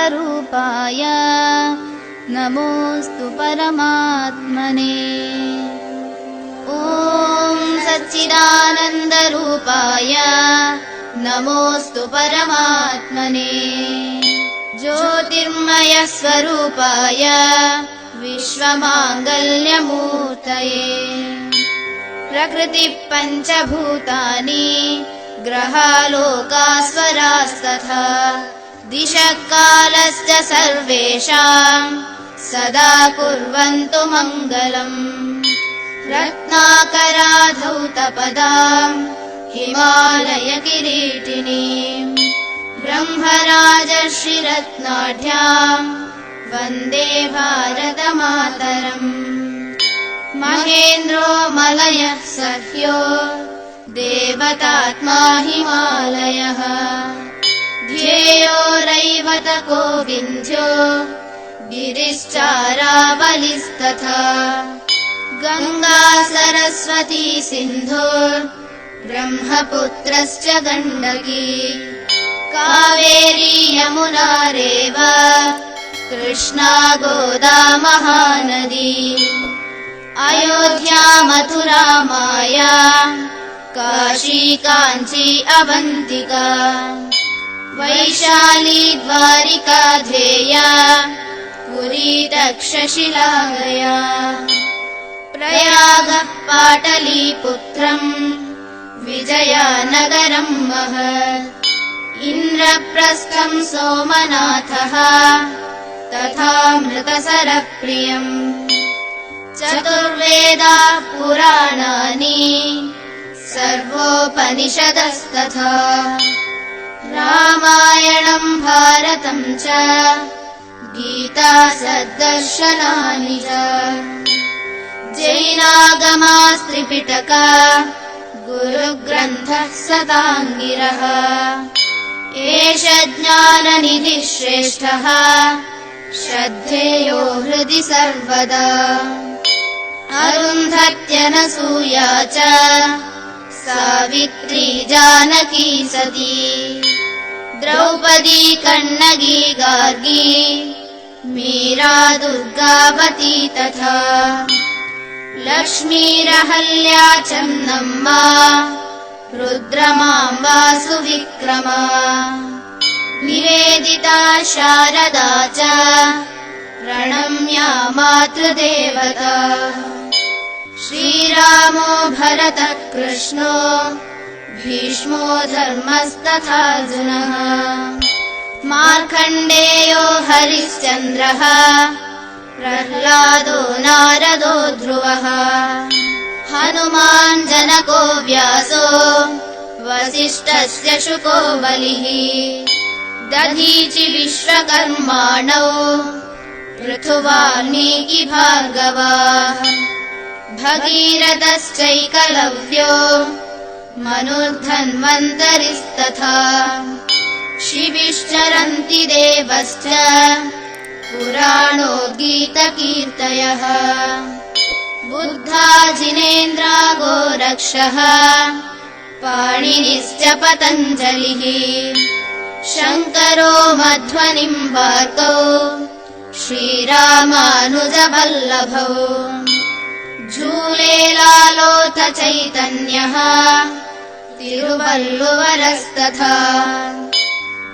स्वरूपाय नमोऽस्तु परमात्मने। ॐ सच्चिदानन्दरूपाय नमोऽस्तु परमात्मने। ज्योतिर्मयस्वरूपाय विश्वमाङ्गल्यमूर्तये। प्रकृतिपञ्चभूतानि ग्रहालोकास्वरास्तथा दिशः कालश्च सर्वेषाम् सदा कुर्वन्तु मङ्गलम्। रत्नाकराधौतपदाम् हिमालयकिरीटिनीम् ब्रह्मराजश्रीरत्नाढ्याम् वन्दे भारतमातरम्। महेन्द्रो मलयः सह्यो देवतात्मा हिमालयः ध्येयो रैवतको विन्ध्यो गिरिश्चारावलिस्तथा गङ्गा सरस्वती सिन्धो ब्रह्मपुत्रश्च गण्डकी कावेरी यमुना रेव कृष्णा गोदा महानदी। अयोध्या मथुरा माया काशी काञ्ची अवन्तिका वैशाली द्वारिका ध्येया पुरी तक्षशिला गया। प्रयागः पाटलीपुत्रम् विजयानगरम् महत् इन्द्रप्रस्थम् सोमनाथः तथामृतसरप्रियम्। चतुर्वेदाः पुराणानि सर्वोपनिषदस्तथा रामायणम् भारतम् च गीता सद्दर्शनानि च। जैनागमास्त्रिपिटका गुरुग्रन्थः सताङ्गिरः एष ज्ञाननिधिः श्रेष्ठः श्रद्धेयो हृदि सर्वदा। अरुन्धत्यनसूया च सावित्री जानकी सती द्रौपदी कण्णगी गार्गी मीरा दुर्गावती तथा लक्ष्मीरहल्या चन्नम्मा रुद्रमाम्बा सुविक्रमा निवेदिता शारदा च प्रणम्या मातृदेवता। श्रीरामो भरतः कृष्णो भीष्मो धर्मस्तथार्जुनः मार्कण्डेयो हरिश्चन्द्रः प्रह्लादो नारदो ध्रुवः हनुमान् जनको व्यासो वसिष्ठस्य शुको बलिः दधीचि विश्वकर्माणो पृथुवाल्मीकि भार्गवाः भगीरथश्चैकलव्यो मनुर्धन्वन्तरिस्तथा शिबिश्चरन्ति देवश्च पुराणो गीतकीर्तयः बुद्धा जिनेन्द्रा गोरक्षः पाणिनिश्च पतञ्जलिः शङ्करो मध्वनिम्बार्कौ श्रीरामानुजवल्लभौ झूलेलालोथ चैतन्यः तिरुवल्लुवरस्तथा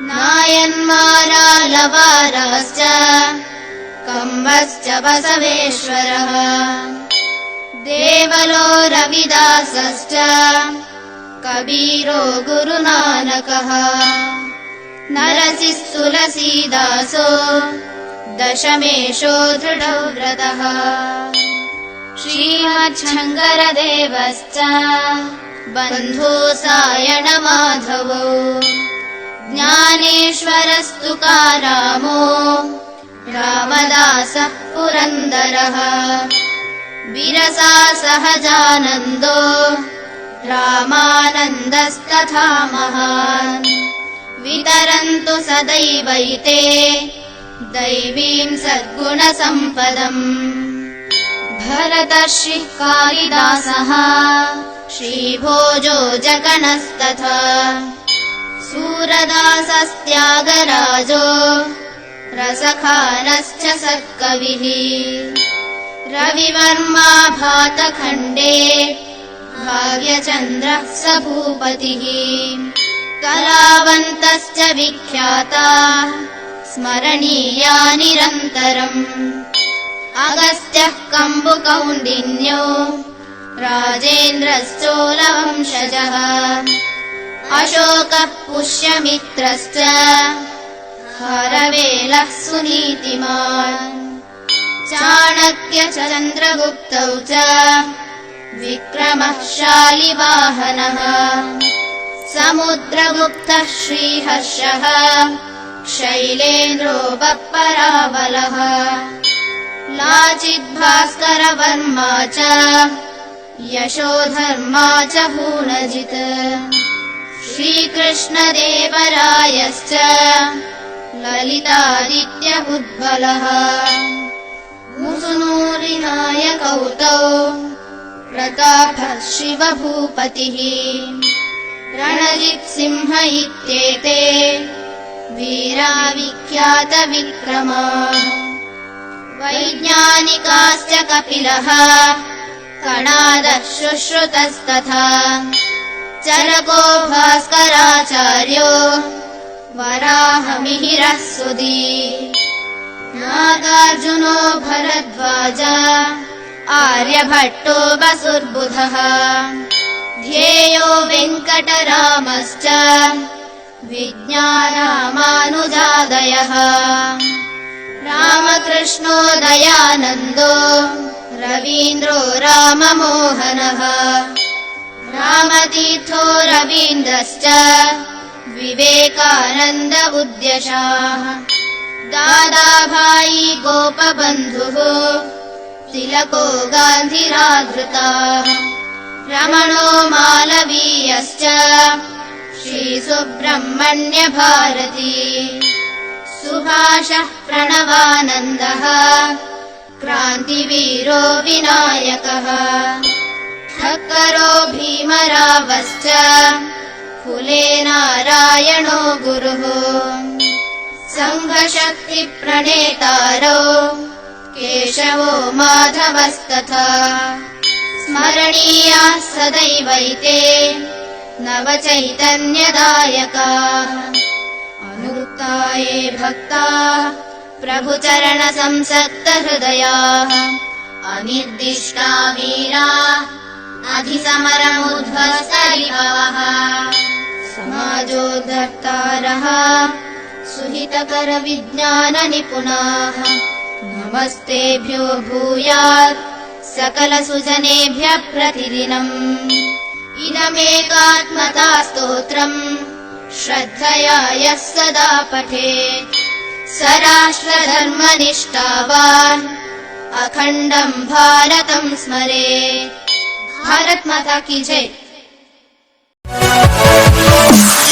नायन्मारालवाराश्च कम्बश्च बसवेश्वरः देवलो रविदासश्च कबीरो गुरुनानकः नरसिंह तुलसीदासो दशमेशो दृढव्रतः श्रीमच्छङ्करदेवश्च बन्धो सायणमाधवो ज्ञानेश्वरस्तुकारामो रामदासः पुरन्दरः विरसा सहजानन्दो रामानन्दस्तथा महान् वितरन्तु सदैवैते दैवीम् सद्गुणसम्पदम् भरतर्षिः कालिदासः श्रीभोजो जगणस्तथा सूरदासस्त्यागराजो रसखानश्च सत्कविः रविवर्मा भातखण्डे भाग्यचन्द्रः स भूपतिः कलावन्तश्च विख्याताः स्मरणीया निरन्तरम् अगस्त्यः कम्बुकौण्डिन्यो राजेन्द्रश्चोलवंशजः अशोकः पुष्यमित्रश्च खारवेलः सुनीतिमान् चाणक्य चन्द्रगुप्तौ च विक्रमः शालिवाहनः समुद्रगुप्तः श्रीहर्षः शैलेन्द्रो बप्परावलः लाचिद्भास्करवर्मा च यशोधर्मा च हूणजित् श्रीकृष्णदेवरायश्च ललितादित्य उद्बलः मुसुनूरिनायकौ तौ प्रतापः शिवभूपतिः रणजित्सिंह इत्येते वीरा विख्यातविक्रमाः वैज्ञानिकाश्च कपिलः कणादः शुश्रुतस्तथा चरको भास्कराचार्यो वराहमिहिरः सुधी नागार्जुनो भरद्वाज आर्यभट्टो वसुर्बुधः ध्येयो वेङ्कटरामश्च विज्ञानरामानुजादयः रामकृष्णो दयानन्दो रवीन्द्रो राममोहनः रामतीर्थो रवीन्द्रश्च विवेकानन्द उद्यशाः दादाभाई गोपबन्धुः तिलको गान्धिराधृताः रमणो मालवीयश्च श्रीसुब्रह्मण्य भारती सुभाषः प्रणवानन्दः क्रान्तिवीरो विनायकः ठक्करो भीमरावश्च फुले नारायणो गुरुः सङ्घशक्तिप्रणेतारो केशवो माधवस्तथा स्मरणीयाः सदैवैते नवचैतन्यदायकाः अनुक्ताये भक्ताः प्रभुचरणसंसक्तहृदयाः अनिर्दिष्टा वीरा अधिसमरमुध्वस्तरिभवः समाजोद्धर्तारः सुहितकरविज्ञाननिपुणाः नमस्तेभ्यो भूयात् सकलसुजनेभ्यः प्रतिदिनम् इदमेकात्मता स्तोत्रम् श्रद्धया यः सदा पठेत् स राष्ट्रधर्मनिष्ठावान् अखण्डम् भारतम् स्मरेत्। भारत माता की जय।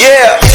Yeah.